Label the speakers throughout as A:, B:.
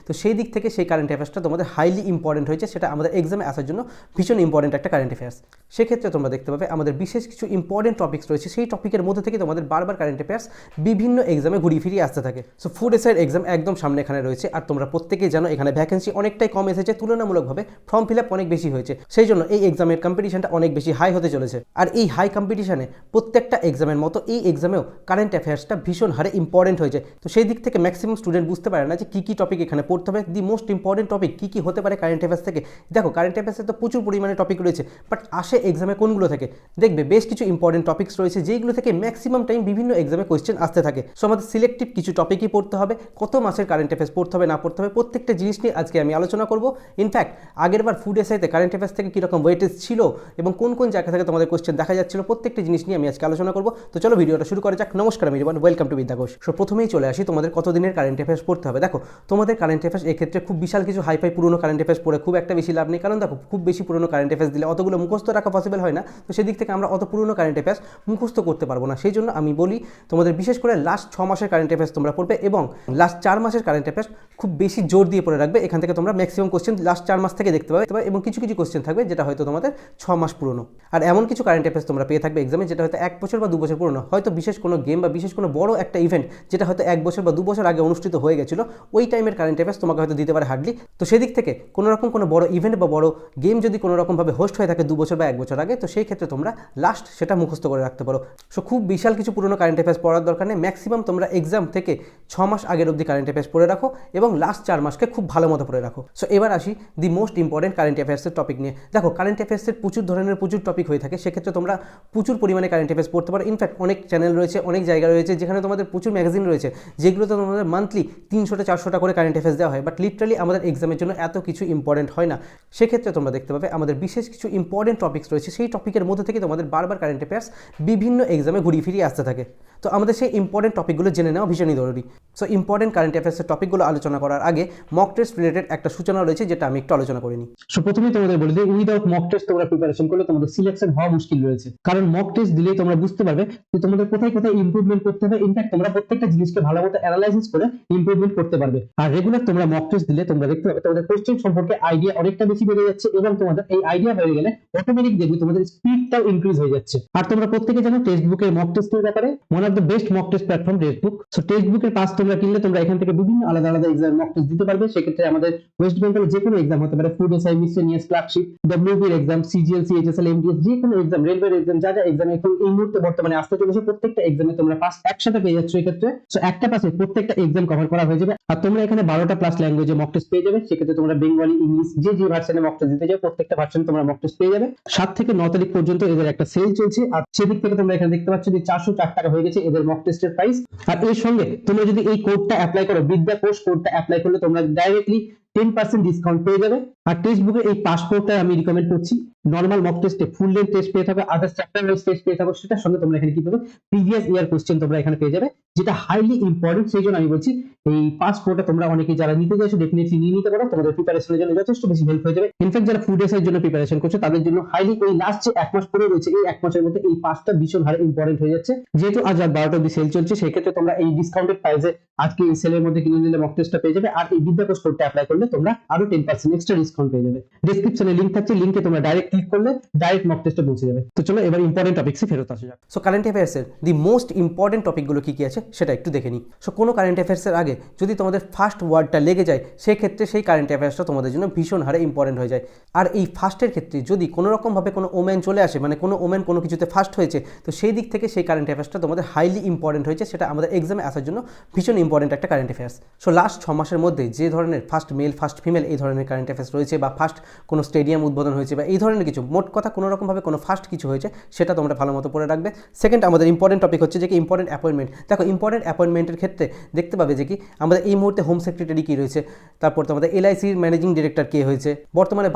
A: তো সেই দিক থেকে সেই কারেন্ট অ্যাফেয়ার্সটা তোমাদের হাইলি ইম্পর্টেন্ট হয়েছে, সেটা আমাদের এক্সামে আসার জন্য ভীষণ ইম্পর্টেন্ট একটা কারেন্ট অ্যাফেয়ার্স। সেক্ষেত্রে তোমরা দেখতে পাবে আমাদের বিশেষ কিছু ইম্পর্টেন্ট টপিক্স রয়েছে, সেই টপিকের মধ্যে থেকে তোমাদের বারবার কারেন্ট অ্যাফেয়ার্স বিভিন্ন এক্সামে ঘুরিয়ে ফিরিয়ে আসতে থাকে। সো ফুড এসআইয়ের এক্সাম একদম সামনে এখানে রয়েছে, আর তোমরা প্রত্যেকেই জানো এখানে ভ্যাকেন্সি অনেকটাই কম এসেছে, তুলনামূলকভাবে ফর্ম ফিল আপ অনেক বেশি হয়েছে, সেই জন্য এই এক্সামের কম্পিটিশনটা অনেক বেশি হাই হতে চলেছে। আর এই হাই কম্পিটিশনে প্রত্যেকটা এক্সামের মতো এই এক্সামেও কারেন্ট অ্যাফেয়ার্সটা ভীষণ হারে ইম্পর্টেন্ট হয়েছে। তো সেই দিক থেকে ম্যাক্সিমাম স্টুডেন্ট বুঝতে পারে না যে কী কী টপিক এখানে পড়তে হবে, দি মোস্ট ইম্পর্টেন্ট টপিক কী কী হতে পারে কারেন্ট অ্যাফেয়ার্স থেকে। দেখো কারেন্ট অ্যাফেয়ার্সে তো প্রচুর পরিমাণে টপিক রয়েছে, বাট আসে এক্সামে কোনগুলো থেকে? দেখবে বেশ কিছু ইম্পর্টেন্ট টপিক্স রয়েছে যেগুলো থেকে ম্যাক্সিমাম টাইম বিভিন্ন এক্সামে কোয়েশ্চেন আসতে থাকে। সো আমাদের সিলেক্টিভ কিছু টপিকই পড়তে হবে, কত মাসের কারেন্ট অ্যাফেয়ার্স পড়তে হবে না পড়তে হবে প্রত্যেকটা জিনিস নিয়ে আজকে আমি আলোচনা করব। ইনফ্যাক্ট আগেরবার ফুড এসআইতে কারেন্ট অ্যাফেয়ার্স থেকে কীরকম ওয়েটেজ ছিল এবং কোন কোন জায়গা থেকে তোমাদের কোয়েশ্চেন দেখা যাচ্ছিল প্রত্যেকটা জিনিস নিয়ে আমি আজকে আলোচনা করব। তো চলো ভিডিওটা শুরু করা যাক। নমস্কার, আমি রিবান, ওয়েলকাম টু বিদ্যা ঘোষ। সো প্রথমেই চলে আসি তোমাদের কতদিনের কারেন্ট অ্যাফেয়ার্স পড়তে হবে। দেখো তোমাদের কারেন্ট অ্যাফেয়ার্স এক্ষেত্রে খুব বিশাল কিছু হাইফাই পুরনো কারেন্ট অ্যাফেয়ার্স পড়ে খুব একটা বেশি লাভ নেই, কারণ দেখো খুব বেশি পুরনো কারেন্ট অ্যাফেয়ার্স দিলে অতগুলো মুখস্থ রাখা পসিবল হয় না। তো সেদিক থেকে আমরা অত পুরনো কারেন্ট অ্যাফেয়ার্স মুখস্থ করতে পারবো না, সেই জন্য আমি বলি তোমাদের বিশেষ করে লাস্ট 6 মাসের কারেন্ট অ্যাফেয়ার্স তোমরা পড়বে এবং লাস্ট 4 মাসের কারেন্ট অ্যাফেয়ার্স খুব বেশি জোর দিয়ে পড়ে রাখবে। এখান থেকে তোমরা ম্যাক্সিমাম কোশ্চেন লাস্ট 4 মাস থেকে দেখতে পাবে এবং কিছু কিছু কোশ্চেন থাকবে যেটা হয়তো তোমাদের 6 মাস পুরনো। আর এমন কিছু কারেন্ট অ্যাফেয়ার্স তোমরা পেয়ে থাকবে এক্সামে যেটা হয়তো 1 বছর বা 2 বছর পুরনো, হয়তো বিশেষ কোনো গেম বা বিশেষ কোনো বড় একটা ইভেন্ট যেটা হয়তো 1 বছর বা 2 বছর আগে অনুষ্ঠিত হয়ে গেছিলো, ওই টাইমের কারেন্ট অ্যাফেয়ার্স তোমাকে হয়তো দিতে পারে হার্ডলি। তো সেদিক থেকে কোনো রকম কোনো বড় ইভেন্ট বা বড় গেম যদি কোনো রকমভাবে হোস্ট হয়ে থাকে 2 বছর বা 1 বছর আগে, তো সেই ক্ষেত্রে তোমরা লাস্ট সেটা মুখস্থ করে রাখতে পারো। সো খুব বিশাল কিছু পুরনো কারেন্ট অ্যাফেয়ার্স পড়ার দরকার নেই, ম্যাক্সিমাম তোমরা এক্সাম থেকে 6 মাস আগের অবধি কারেন্ট অ্যাফেয়ার্স পড়ে রাখো এবং লাস্ট 4 মাসকে খুব ভালো মতো পড়ে রাখো। সো এবার আসি দি মোস্ট ইম্পর্টেন্ট কারেন্ট অ্যাফেয়ার্সের টপিক নিয়ে। দেখো কারেন্ট অ্যাফেয়ার্সের প্রচুর টপিক হয়ে থাকে, সেক্ষেত্রে তোমরা প্রচুর পরিমাণে কারেন্ট অ্যাফেয়ার্স পড়তে পারো। ইনফ্যাক্ট অনেক চ্যানেল রয়েছে, অনেক জায়গা রয়েছে যেখানে তোমাদের প্রচুর ম্যাগাজিন রয়েছে যেগুলোতে তোমাদের মান্থলি 300-400 করে কারেন্ট অ্যাফেয়ার্স দেওয়া হয়, বাট লিটারালি আমাদের এক্সামের জন্য এত কিছু ইম্পর্টেন্ট হয় না। সেক্ষেত্রে তোমরা দেখতে পাবে আমাদের বিশেষ কিছু ইম্পর্টেন্ট টপিক্স রয়েছে, সেই টপিকের মধ্যে থেকে তোমাদের বারবার কারেন্ট অ্যাফেয়ার্স বিভিন্ন এক্সামে ঘুরিয়ে ফিরিয়ে আসতে থাকে। তো আমাদের সেই ইম্পর্টেন্ট টপিকগুলো জেনে নেওয়া ভীষণই জরুরি। সো ইম্পর্টেন্ট কারেন্ট অ্যাফেয়ার্সের টপিকগুলো আলোচনা করার আগে মক টেস্ট রিলেটেড একটা সূচনা রয়েছে যেটা আমি একটু আলোচনা করিনি। সো প্রথমেই তোমাদের বলে দিই, উইদাউট মক টেস্ট তোমরা প্রিপারেশন করলে তোমাদের সিলেকশন হওয়া মুশকিল রয়েছে, কারণ মক টেস্ট দিলেই তোমরা বুঝতে পারবে যে তোমাদের কোথায় কোথায় ইমপ্রুভমেন্ট করতে হবে। ইনফ্যাক্ট তোমরা প্রত্যেকটা জিনিসকে ভালো মতো অ্যানালাইসিস করে ইমপ্রুভমেন্ট করতে পারবে। আর রেগুলার তোমরা মক টেস্ট দিলে তোমরা দেখতে পাবে তোমাদের কোশ্চেন সম্পর্কে আইডিয়া অনেকটা বেশি বেড়ে যাচ্ছে এবং তোমাদের এই আইডিয়া বেড়ে গেলে অটোমেটিক দেখবে তোমাদের স্পিডটাও ইনক্রিজ হয়ে যাচ্ছে। আর তোমরা প্রত্যেকে জানো টেক্সট বুকের মক টেস্টের ব্যাপারে one of the best mock test platform text book. So text বুকের পাস তোমরা কিনলে তোমরা এখান থেকে বিভিন্ন আলাদা আলাদা এক্সাম মক টেস্ট দিতে পারবে। সেক্ষেত্রে আমাদের ওয়েস্ট বেঙ্গলের যে কোনো এক্সাম হতে পারে, ফুড এসআই, মিসেলিনিয়াস, ক্লার্কশিপ, ডব্লিউবির এক্সাম, সিজিএল, সিএইচএসএল, এমডিএস, যে কোনো এক্সাম, রেলওয়ের এক্সাম, যা যা এক্সাম এখন এই মুহূর্তে বর্তমানে আসতে চলেছে প্রত্যেকটা এক্সামে তোমরা পাস একসাথে পেয়ে যাচ্ছ। এক্ষেত্রে সো একটা পাসে প্রত্যেকটা এক্সাম কভার করা হয়ে যাবে। আর তোমরা এখানে 12টা প্লাস ল্যাঙ্গুয়েজে মক টেস্ট পেয়ে যাবে। সেক্ষেত্রে তোমরা বেঙ্গলি, ইংলিশ যে যে ভার্সনে মক টেস্ট দিতে যাও প্রত্যেকটা ভার্সনে তোমরা মক টেস্ট পেয়ে যাবে। 7 থেকে 9 তারিখ পর্যন্ত এদের একটা সেল চলছে, আর সেদিক থেকে তোমরা এখানে দেখতে পাচ্ছ যে 404 টাকা হয়ে গেছে এদের মক টেস্টের প্রাইস। আর এর সঙ্গে তোমরা যদি এই কোডটা অ্যাপ্লাই করো, বিদ্যা কোষ কোডটা অ্যাপ্লাই করলে তোমরা ডাইরেক্টলি 10% ডিসকাউন্ট পেয়ে যাবে। আর টেক্সট বুকের এই পাস কোডটা আমি রিকমেন্ড করছি। নরমাল মক টেস্টে ফুল লেন্থ টেস্ট পেয়ে থাকো, আদার্স চ্যাপ্টার ওয়াইজ টেস্ট পেয়ে থাকো, সেটার সঙ্গে তোমরা এখানে কি পাবে, প্রিভিয়াস ইয়ার কোশ্চেন তোমরা এখানে পেয়ে যাবে, যেটা হাইলি ইম্পর্টেন্ট। সেই জন্য আমি বলছি এই পাস কোডটা তোমরা অনেকেই যারা নিতে চাইছো ডেফিনেটলি নিয়ে নিতে পারো, তোমাদের প্রিপারেশনের জন্য যথেষ্ট বেশি হেল্প হয়ে যাবে। ইনফ্যাক্ট যারা ফুড এসআই এর জন্য প্রিপারেশন করছো তাদের জন্য হাইলি এই লাস্ট যে 1 মাস পরে রয়েছে, এই 1 মাসের মধ্যে এই পাসটা ভীষণ হারে ইম্পর্টেন্ট হয়ে যাচ্ছে। যেহেতু আজ রাত 12টা অবধি সেল চলছে, সেক্ষেত্রে তোমরা এই ডিসকাউন্টেড প্রাইসে আজকে এই সেলের মধ্যে কিনে নিলে মক টেস্টটা পেয়ে যাবে। আর এই বিদ্যা কোষ কোডটা অ্যাপ্লাই করলে তোমরা আরো 10% এক্সট্রা ডিসকাউন্ট পেয়ে যাবে। ডেসক্রিপশনে লিংক থাকছে, লিংকে তোমরা ডাইরেক্ট ক্লিক করলে ডাইরেক্ট মক টেস্টে পৌঁছে যাবে। তো চলো এবার ইম্পর্টেন্ট টপিকসে ফেরত আসা যাক। সো কারেন্ট অ্যাফেয়ার্সের দি মোস্ট ইম্পর্টেন্ট টপিকগুলো কি কি আছে সেটা একটু দেখে নিই। সো কোনো কারেন্ট অ্যাফেয়ার্সের আগে যদি তোমাদের ফার্স্ট ওয়ার্ডটা লেগে যায়, সেক্ষেত্রে সেই কারেন্ট অ্যাফেয়ার্সটা তোমাদের জন্য ভীষণ হারে ইম্পর্টেন্ট হয়ে যায়। আর এই ফার্স্টের ক্ষেত্রে যদি কোনো রকমভাবে কোনো ওমেন চলে আসে, মানে কোনো ওমেন কোনো কিছুতে ফার্স্ট হয়েছে, তো সেই দিক থেকে সেই কারেন্ট অ্যাফেয়ার্সটা তোমাদের হাইলি ইম্পর্টেন্ট হয়েছে, সেটা আমাদের এক্সামে আসার জন্য ভীষণ ইম্পর্টেন্ট একটা কারেন্ট অ্যাফেয়ার্স। সো লাস্ট 6 মাসের মধ্যে যে ধরনের ফার্স্ট মেল ফার্স্ট ফিমেল এই ধরনের কারেন্ট অ্যাফেয়ার্স রয়েছে, বা ফার্স্ট কোনো স্টেডিয়াম উদ্বোধন হয়েছে বা এই ধরনের কিছু, মোট কথা কোনো রকমভাবে কোনো ফার্স্ট কিছু হয়েছে, সেটা তোমরা ভালো মতো পড়ে রাখবে। সেকেন্ড আমাদের ইম্পর্টেন্ট টপিক হচ্ছে যে কি ইম্পর্টেন্ট অ্যাপয়েন্টমেন্ট। দেখো ইম্পর্টেন্ট অ্যাপয়েন্টমেন্টের ক্ষেত্রে দেখতে পাবে যে কি আমাদের এই মুহূর্তে হোম সেক্রেটারি কী রয়েছে, তারপর তোমাদের এলআইসির ম্যানেজিং ডিরেক্টর কে হয়েছে, বর্তমানে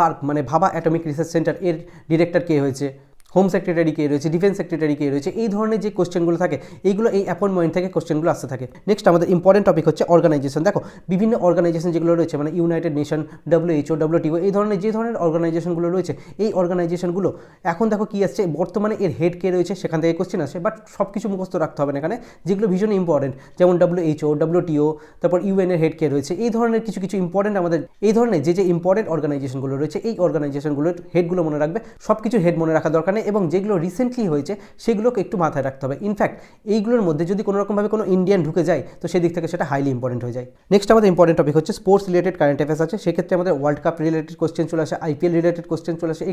A: ভাবা অ্যাটমিক রিসার্চ সেন্টার এর ডিরেক্টর কে হয়েছে, হোম সেক্রেটারি কে রয়েছে, ডিফেন্স সেক্রেটারি কে রয়েছে, এই ধরনের যে কোশ্চেনগুলো থাকে এইগুলো এই অ্যাপয়েন্টমেন্ট থেকে কোশ্চেনগুলো আসতে থাকে। নেক্সট আমাদের ইম্পর্টেন্ট টপিক হচ্ছে অর্গানাইজেশন। দেখো বিভিন্ন অর্গানাইজেশন যেগুলো রয়েছে মানে ইউনাইটেড নেশন, WHO, WTO, এই ধরনের যে ধরনের অর্গানাইজেশনগুলো রয়েছে এই অর্গানাইজেশনগুলো এখন দেখো কি আসছে, বর্তমানে এর হেড কে রয়েছে সেখান থেকে কোশ্চেন আসে, বাট সব কিছু মুখস্থ রাখতে হবে না এখানে, যেগুলো ভীষণ ইম্পর্টেন্ট যেমন WHO, WTO, তারপর UN এর হেড কে রয়েছে, এই ধরনের কিছু কিছু ইম্পর্টেন্ট আমাদের এই ধরনের যে ইম্পর্টেন্ট অর্গানাইজেশনগুলো রয়েছে এই অর্গানাইজেশনগুলোর হেডগুলো মনে রাখবে, সব কিছু হেড মনে রাখা দরকার নেই, এবং যেগুলো রিসেন্টলি হয়েছে সেগুলোকে একটু মাথায় রাখতে হবে। ইনফ্যাক্ট এইগুলোর মধ্যে যদি কোনো রকমভাবে কোনো ইন্ডিয়ান ঢুকে যায় তো সেদিক থেকে সেটা হাইলি ইম্পর্টেন্ট হয়ে যায়। নেক্সট আমাদের ইম্পর্টেন্ট টপিক হচ্ছে স্পোর্টস রিলেটেড কারেন্ট অ্যাফেয়ার্স আছে, সেক্ষেত্রে আমাদের ওয়ার্ল্ড কাপ রিলেটেড কোশ্চেন চলে আসে, IPL রিলেটেড কোশ্চেন চলে আসে,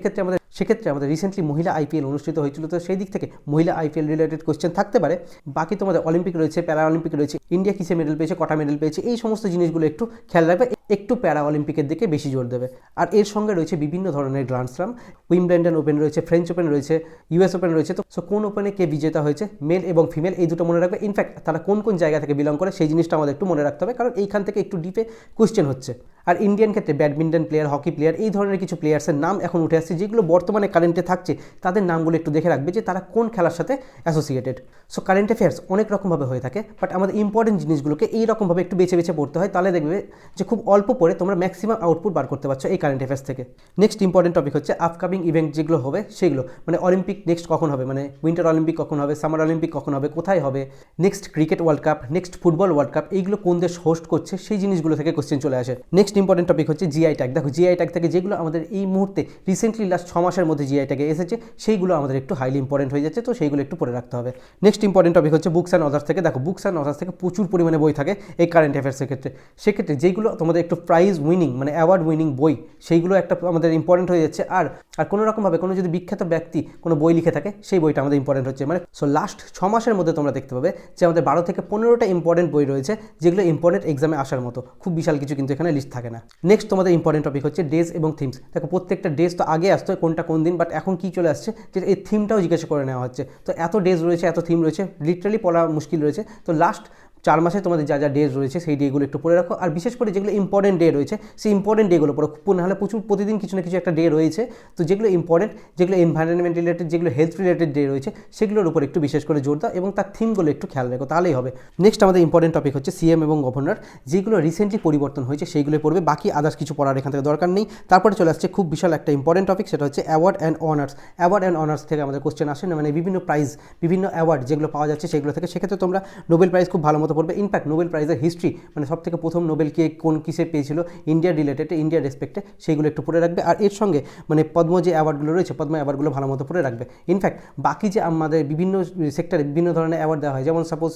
A: সেক্ষেত্রে আমাদের রিসেন্টলি মহিলা IPL অনুষ্ঠিত হয়েছিল, তো সেই দিক থেকে মহিলা IPL রিলেটেড কোশ্চেন থাকতে পারে। বাকি তোমাদের অলিম্পিক রয়েছে, প্যারা অলিম্পিক রয়েছে, ইন্ডিয়া কিসে মেডেল পেয়েছে, কটা মেডেল পেয়েছে, এই সমস্ত জিনিসগুলো একটু খেয়াল রাখবে, একটু প্যারা অলিম্পিকের দিকে বেশি জোর দেবে। আর এর সঙ্গে রয়েছে বিভিন্ন ধরনের গ্র্যান্ড স্ল্যাম, উইম্বলডন ওপেন রয়েছে, ফ্রেঞ্চ ওপেন রয়েছে, US ওপেন রয়েছে, তো কোন ওপেনে কে বিজেতা হয়েছে, মেল এবং ফিমেল এই দুটো মনে রাখবে। ইনফ্যাক্ট তারা কোন কোন জায়গা থেকে বিলং করে সেই জিনিসটা আমাদের একটু মনে রাখতে হবে, কারণ এইখান থেকে একটু ডিপে কোশ্চেন হচ্ছে। আর ইন্ডিয়ান ক্ষেত্রে ব্যাডমিন্টন প্লেয়ার, হকি প্লেয়ার, এই ধরনের কিছু প্লেয়ার্সের নাম এখন উঠে আসছে যেগুলো বর্তমানে কারেন্টে থাকছে, তাদের নামগুলো একটু দেখে রাখবে যে তারা কোন খেলার সাথে অ্যাসোসিয়েটেড। সো কারেন্ট অ্যাফেয়ার্স অনেক রকমভাবে হয়ে থাকে, বাট আমাদের ইম্পর্টেন্ট জিনিসগুলোকে এইরকমভাবে একটু বেছে বেছে পড়তে হয়, তাহলে দেখবে যে খুব অল্প পড়ে তোমরা ম্যাক্সিমাম আউটপুট বার করতে পারছো এই কারেন্ট অ্যাফেয়ার্স থেকে। নেক্সট ইম্পর্টেন্ট টপিক হচ্ছে আপকামিং ইভেন্ট যেগুলো হবে সেগুলো, মানে অলিম্পিক নেক্সট কখন হবে, মানে উইন্টার অলিম্পিক কখন হবে, সামার অলিম্পিক কখন হবে, কোথায় হবে, next cricket world cup, next football world cup, এইগুলো কোন দেশ হোস্ট করছে সেই জিনিসগুলো থেকে কোশ্চেন চলে আসে। নেক্সট ইম্পর্টেন্ট টপিক হচ্ছে GI ট্যাগ। দেখো GI ট্যাগ থেকে যেগুলো আমাদের এই মুহূর্তে রিসেন্টলি লাস্ট 6 মাসের মধ্যে GI ট্যাগে এসেছে সেইগুলো আমাদের একটু হাইলি ইম্পর্টেন্ট হয়ে যাচ্ছে, তো সেইগুলো একটু পড়ে রাখতে হবে। নেক্সট ইম্পর্টেন্ট টপিক হচ্ছে বুকস অ্যান্ড অথার্স থেকে। দেখো বুকস অ্যান্ড অথার্স থেকে প্রচুর পরিমাণে বই থাকে এই কারেন্ট অ্যাফেয়ার্সের ক্ষেত্রে, সেক্ষেত্রে যেগুলো তোমাদের একটু প্রাইজ উইনিং মানে অ্যাওয়ার্ড উইনিং বই সেইগুলো একটা আমাদের ইম্পর্টেন্ট হয়ে যাচ্ছে। আর কোনো রকমভাবে কোনো যদি বিখ্যাত ব্যক্তি কোনো বই লিখে থাকে সেই বইটা আমাদের ইম্পর্টেন্ট হচ্ছে, মানে সো লাস্ট 6 মাসের মধ্যে তোমরা দেখতে পাবে যে আমাদের 12 থেকে 15টা ইম্পর্টেন্ট বই রয়েছে যেগুলো ইম্পর্টেন্ট এক্সামে আসার মতো, খুব বিশাল কিছু কিন্তু এখানে লিস্ট থাকে না। নেক্সট তোমাদের ইম্পর্টেন্ট টপিক হচ্ছে ডেজ এবং থিমস। দেখো প্রত্যেকটা ডেজ তো আগে আসতো কোনটা কোন দিন, বাট এখন কি চলে আসছে যে এই থিমটাও জিজ্ঞাসা করে নেওয়া হচ্ছে, তো এত ডেজ রয়েছে, এত থিম রয়েছে, লিটারালি পড়া মুশকিল রয়েছে। তো লাস্ট 4 মাসে তোমাদের যা যা ডেজ রয়েছে সেই ডেগুলো একটু পড়ে রাখো, আর বিশেষ করে যেগুলো ইম্পর্টেন্ট ডে রয়েছে সেই ইম্পর্টেন্ট ডেগুলো পড়ো, নাহলে প্রতিদিন কিছু না কিছু একটা ডে রয়েছে, তো যেগুলো ইম্পর্টেন্ট, যেগুলো এনভায়রনমেন্ট রিলেটেড, যেগুলো হেলথ রিলেটেড ডে রয়েছে সেগুলোর উপর একটু বিশেষ করে জোর দাও এবং তার থিমগুলো একটু খেয়াল রাখো, তাহলেই হবে। নেক্সট আমাদের ইম্পর্টেন্ট টপিক হচ্ছে CM এবং গভর্নর, যেগুলো রিসেন্টলি পরিবর্তন হয়েছে সেইগুলো পড়বে, বাকি আদার্স কিছু পড়ার এখান থেকে দরকার নেই। তারপরে চলে আসছে খুব বিশাল একটা ইম্পর্টেন্ট টপিক, সেটা হচ্ছে award and honours. Award and honours থেকে আমাদের কোশ্চেন আসে না, মানে বিভিন্ন প্রাইজ, বিভিন্ন অ্যাওয়ার্ড যেগুলো পাওয়া যাচ্ছে সেগুলো থেকে, সেক্ষেত্রে তোমরা নোবেল প্রাইজ খুব ভালো মতো পড়বে। ইনফ্যাক্ট নোবেল প্রাইজের হিস্ট্রি মানে সব থেকে প্রথম নোবেল কে কোন কিসে পেয়েছিল ইন্ডিয়া রিলেটেড, ইন্ডিয়ার রেসপেক্টে, সেইগুলো একটু পড়ে রাখবে। আর এর সঙ্গে মানে পদ্ম যে অ্যাওয়ার্ডগুলো রয়েছে পদ্ম অ্যাওয়ার্ডগুলো ভালো মতো পড়ে রাখবে। ইনফ্যাক্ট বাকি যে আমাদের বিভিন্ন সেক্টরে বিভিন্ন ধরনের অ্যাওয়ার্ড দেওয়া হয়,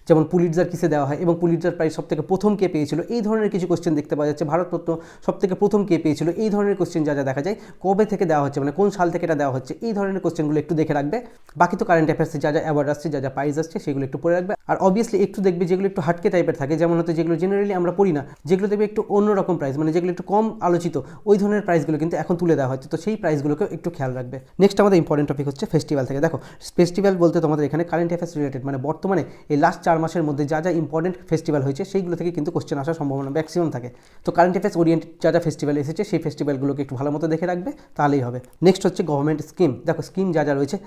A: যেমন পুলিটজার কিসে দেওয়া হয় এবং পুলিটজার প্রাইজ সব থেকে প্রথম কে পেয়েছিল, এই ধরনের কিছু কোশ্চেন দেখতে পাওয়া যাচ্ছে। ভারতরত্ন সব থেকে প্রথম কে পেয়েছিল, এই ধরনের কোশ্চেন যা যা দেখা যায়, কবে থেকে দেওয়া হচ্ছে মানে কোন সাল থেকে এটা দেওয়া হচ্ছে, এই ধরনের কোশ্চেনগুলো একটু দেখে রাখবে। বাকি তো কারেন্ট অ্যাফেয়ার্সে যা যা অ্যাওয়ার্ড আসছে, যা যা প্রাইজ আসছে সেগুলো একটু পড়ে রাখবে। আর অবভিয়াসলি একটু দেখবে যেগুলো একটু হাটকে টাইপের থাকে, যেমন হয়তো যেগুলো জেনারেলি আমরা পড়ি না, যেগুলো দেখবে একটু অন্যরকম প্রাইজ, মানে যেগুলো একটু কম আলোচিত, ওই ধরনের প্রাইজগুলো কিন্তু এখন তুলে দেওয়া হচ্ছে, তো সেই প্রাইজগুলোকেও একটু খেয়াল রাখবে। নেক্সট আমাদের ইম্পর্টেন্ট টপিক হচ্ছে ফেস্টিভ্যাল থেকে। দেখো ফেস্টিভ্যাল বলতে তোমাদের এখানে কারেন্ট অ্যাফেয়ার্স রিলেটেড, মানে বর্তমানে এই লাস্ট 4 মাসের মধ্যে যা যা ইম্পর্টেন্ট ফেস্টিভ্যাল হয়েছে সেইগুলো থেকে কিন্তু কোশ্চেন আসার সম্ভাবনা ম্যাক্সিমাম থাকে। তো কারেন্ট অ্যাফেয়ার্স ওরিয়েন্টেড যা যা ফেস্টিভ্যাল এসেছে সেই ফেস্টিভ্যালগুলোকে একটু ভালো মতো দেখে রাখবে, তাহলেই হবে। নেক্সট হচ্ছে গভর্নমেন্ট স্কিম। দেখো স্কিম যা যা রয়েছে,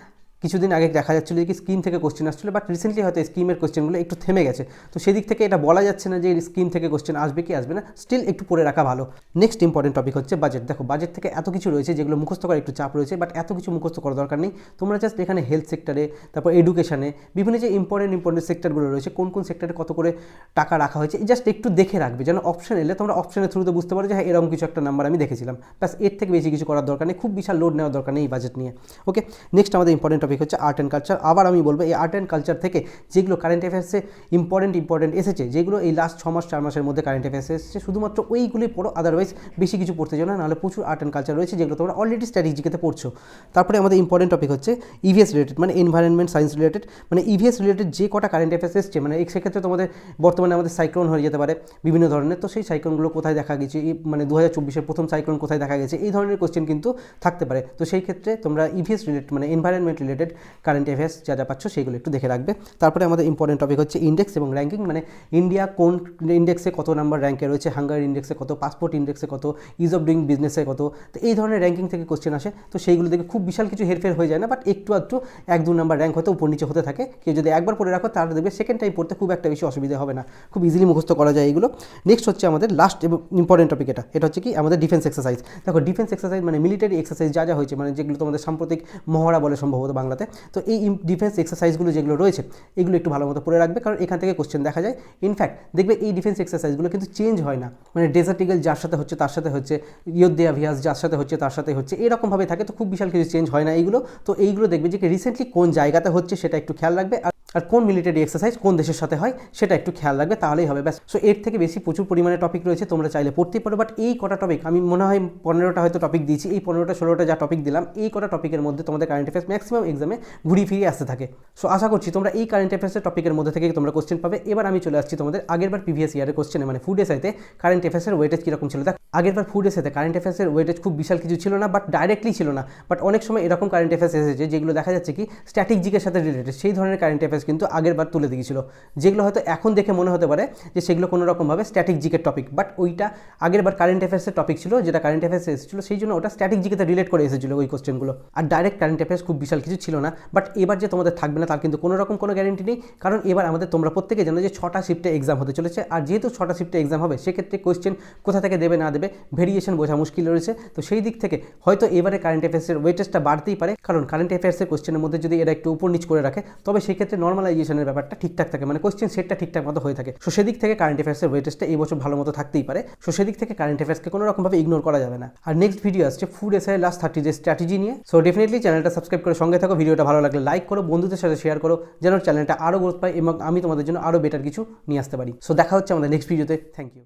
A: কিছুদিন আগে দেখা যাচ্ছিল যে স্কিম থেকে কোশ্চেন আসছিল, বাট রিসেন্টলি হয়তো স্কিমের কোশ্চেনগুলো একটু থেমে গেছে, তো সেদিক থেকে এটা বলা যাচ্ছে না যে স্কিম থেকে কোশ্চেন আসবে কি আসবে না, স্টিল একটু পড়ে রাখা ভালো। নেক্সট ইম্পর্টেন্ট টপিক হচ্ছে বাজেট। দেখো বাজেট থেকে এত কিছু রয়েছে যেগুলো মুখস্থ করার একটু চাপ রয়েছে, বাট এত কিছু মুখস্থ করার দরকার নেই। তোমরা জাস্ট এখানে হেলথ সেক্টরে, তারপর এডুকেশনে, বিভিন্ন যে ইম্পর্টেন্ট সেক্টরগুলো রয়েছে, কোন কোন সেক্টরে কত করে টাকা রাখা হয়েছে, জাস্ট একটু দেখে রাখবে, যেন অপশন এলে তোমরা অপশনের থ্রুতে বুঝতে পারো যে হ্যাঁ এরকম কিছু একটা নাম্বার আমি দেখেছিলাম, ব্যাস এর থেকে বেশি কিছু করার দরকার নেই, খুব বিশাল লোড নেওয়ার দরকার নেই এই বাজেট নিয়ে। ওকে, নেক্সট আমাদের ইম্পর্টেন্ট টপিক হচ্ছে আর্ট অ্যান্ড কালচার। আবার আমি বলবো এই আর্ট অ্যান্ড কালচার থেকে যেগুলো কারেন্ট অ্যাফেয়ার্সে ইম্পর্টেন্ট এসেছে, যেগুলো এই লাস্ট 6 মাস 4 মাসের মধ্যে কারেন্ট অ্যাফেয়ার্সে এসেছে, শুধুমাত্র ওইগুলি পড়ো, আদারওয়াইজ বেশি কিছু পড়তে যাও না, নাহলে প্রচুর আর্ট অ্যান্ড কালচার রয়েছে যেগুলো তোমরা অলরেডি স্ট্র্যাটেজিকেতে পড়ছো। তারপরে আমাদের ইম্পর্টেন্ট টপিক হচ্ছে EVS রিলেটেড, মানে এনভায়রনমেন্ট সায়েন্স রিলেটেড, মানে EVS রিলেটেড যে কটা কারেন্ট অ্যাফেয়ার্স এসছে, মানে সেক্ষেত্রে তোমাদের বর্তমানে আমাদের সাইক্লোন হয়ে যেতে পারে বিভিন্ন ধরনের, তো সেই সাইক্লোনগুলো কোথায় দেখা গেছে, মানে 2024-এর প্রথম সাইক্লোন কোথায় দেখা গেছে, এই ধরনের কোশ্চেন কিন্তু থাকতে পারে। তো সেই ক্ষেত্রে তোমরা EVS রিলেটেড মানে environment related related current affairs যা যা পাচ্ছ সেগুলো একটু দেখে রাখবে। তারপরে আমাদের ইম্পর্টেন্ট টপিক হচ্ছে ইন্ডেক্স এবং র্যাঙ্কিং, মানে ইন্ডিয়া কোন ইন্ডেক্সে কত নাম্বার র্যাঙ্কে রয়েছে, হাঙ্গার ইন্ডেক্সে কত, পাসপোর্ট ইন্ডেক্সে কত, ইজ অফ ডুইং বিজনেসে কত। তো এই ধরনের র্যাঙ্কিং থেকে কোশ্চেন আসে, তো সেইগুলো দেখে খুব বিশাল কিছু হেরফের হয়ে যায় না, বাট একটু একটু 1-2 নাম্বার র্যাঙ্ক হয়তো উপর নিচে হতে থাকে। কেউ যদি একবার পড়ে রাখো তাহলে দেখবে সেকেন্ড টাইম পড়তে খুব একটা বেশি অসুবিধা হবে না, খুব ইজিলি মুখস্থ করা যায় এইগুলো। নেক্সট হচ্ছে আমাদের লাস্ট এবং ইম্পর্টেন্ট টপিক, এটা হচ্ছে কি আমাদের ডিফেন্স এক্সারসাইজ। দেখো ডিফেন্স এক্সারসাইজ মানে মিলিটারি এক্সারসাইজ যা যা হয়েছে, মানে যেগুলো তোমাদের সাম্প্রতিক মহড়া বলে সম্ভবত বাংলাতে। তো এই ডিফেন্স এক্সারসাইজগুলো যেগুলো রয়েছে এগুলো একটু ভালো মতো পড়ে রাখবে, কারণ এখান থেকে কোশ্চেন দেখা যায়। ইনফ্যাক্ট দেখবে এই ডিফেন্স এক্সারসাইজগুলো কিন্তু চেঞ্জ হয় না, মানে ডেজার্ট ইগল যার সাথে হচ্ছে তার সাথে হচ্ছে, ইয়োদ্ধে অভিয়াস যার সাথে হচ্ছে তার সাথে হচ্ছে, এরকমভাবে থাকে। তো খুব বিশাল কিছু চেঞ্জ হয় না এইগুলো। তো এইগুলো দেখবে যে রিসেন্টলি কোন জায়গাতে হচ্ছে সেটা একটু খেয়াল রাখবে, আর কোন মিলিটারি এক্সারসাইজ কোন দেশের সাথে হয় সেটা একটু খেয়াল রাখবে, তাহলেই হবে ব্যাস। সো এর থেকে বেশি প্রচুর পরিমাণে টপিক রয়েছে, তোমরা চাইলে পড়তেই পারো, বাট এই কটা টপিক আমি মনে হয় 15টা হয়তো টপিক দিয়েছি, এই 15টা-16টা যা টপিক দিলাম এই কটা টপিকের মধ্যে তোমাদের কারেন্ট অ্যাফেয়ার্স ম্যাক্সিমাম এক্সামে ঘুরিয়ে ফিরিয়ে আসতে থাকে। সো আশা করছি তোমরা এই কারেন্ট অ্যাফেয়ার্সের টপিকের মধ্যে থেকে তোমরা কোশ্চেন পাবে। এবার আমি চলে আসছি তোমাদের আগেরবার প্রিভিয়াস ইয়ারের কোশ্চেনে, মানে ফুড এসআইতে কারেন্ট অ্যাফেয়ার্সের ওয়েটেজ কীরকম ছিল। দেখ আগেরবার ফুড এসআইতে কারেন্ট অ্যাফেয়ার্সের ওয়েটেজ খুব বিশাল কিছু ছিল না, বাট ডাইরেক্টলি ছিল না, বাট অনেক সময় এরকম কারেন্ট অ্যাফেয়ার্স এসেছে যেগুলো দেখা যাচ্ছে কি স্ট্যাটিক জিকের সাথে রিলেটেড, সেই ধরনের কারেন্ট অ্যাফেয়ার্স কিন্তু আগেরবার তুলে দিয়েছিল, যেগুলো হয়তো এখন দেখে মনে হতে পারে যে সেগুলো কোনো রকমভাবে স্ট্যাটিক জিকের টপিক, বাট ওইটা আগেরবার কারেন্ট অ্যাফেয়ার্সের টপিক ছিল, যেটা কারেন্ট অ্যাফেয়ার্সে এসেছিলো, সেই জন্য ওটা স্ট্যাটিক জিকেতে রিলেট করে এসেছিলো ওই কোশ্চেনগুলো। আর ডাইরেক্ট কারেন্ট অ্যাফেয়ার্স খুব বিশাল কিছু ছিল না, বাট এবার যে তোমাদের থাকবে না তার কিন্তু কোনো রকম কোনো গ্যারেন্টি নেই, কারণ এবার আমাদের তোমরা প্রত্যেকে জানো যে 6টা শিফটে এক্সাম হতে চলেছে। আর যেহেতু 6টা শিফটে এক্সাম হবে সেক্ষেত্রে কোশ্চেন কোথা থেকে দেবে না দেবে ভেরিয়েশন বোঝা মুশকিল রয়েছে। তো সেই দিক থেকে হয়তো এবারে কারেন্ট অ্যাফেয়ার্সের ওয়েটেজটা বাড়তেই পারে, কারণ কারেন্ট অ্যাফেয়ার্সের কোশ্চেনের মধ্যে যদি এরা একটু উপর নিচ করে রাখে তবে সেই ক্ষেত্রে নর্মালাইজেশনের ব্যাপারটা ঠিকঠাক থাকে, মানে কোশ্চেন সেটটা ঠিকঠাক মতো হয়ে থাকে। সো সেদিক থেকে কারেন্ট অ্যাফেয়ার্সের ওয়েটেজটা এই বছর ভালো মতো থাকতেই পারে। সো সেদিক থেকে কারেন্ট অ্যাফেয়ার্সকে কোনো রকমভাবে ইগনোর করা যাবে না। আর নেক্সট ভিডিও আসছে food SI last 30 day strategy নিয়ে। সো ডেফিনেটলি চ্যানেলটা সাবস্ক্রাইব করে সঙ্গে থাকো, ভিডিওটা ভালো লাগলে লাইক করো, বন্ধুদের সাথে শেয়ার করো, যেন চ্যানেলটা আরও গ্রোথ পায় এবং আমি তোমাদের জন্য আরও বেটার কিছু নিয়ে আসতে পারি। সো দেখা হচ্ছে আমাদের নেক্সট ভিডিওতে। Thank you.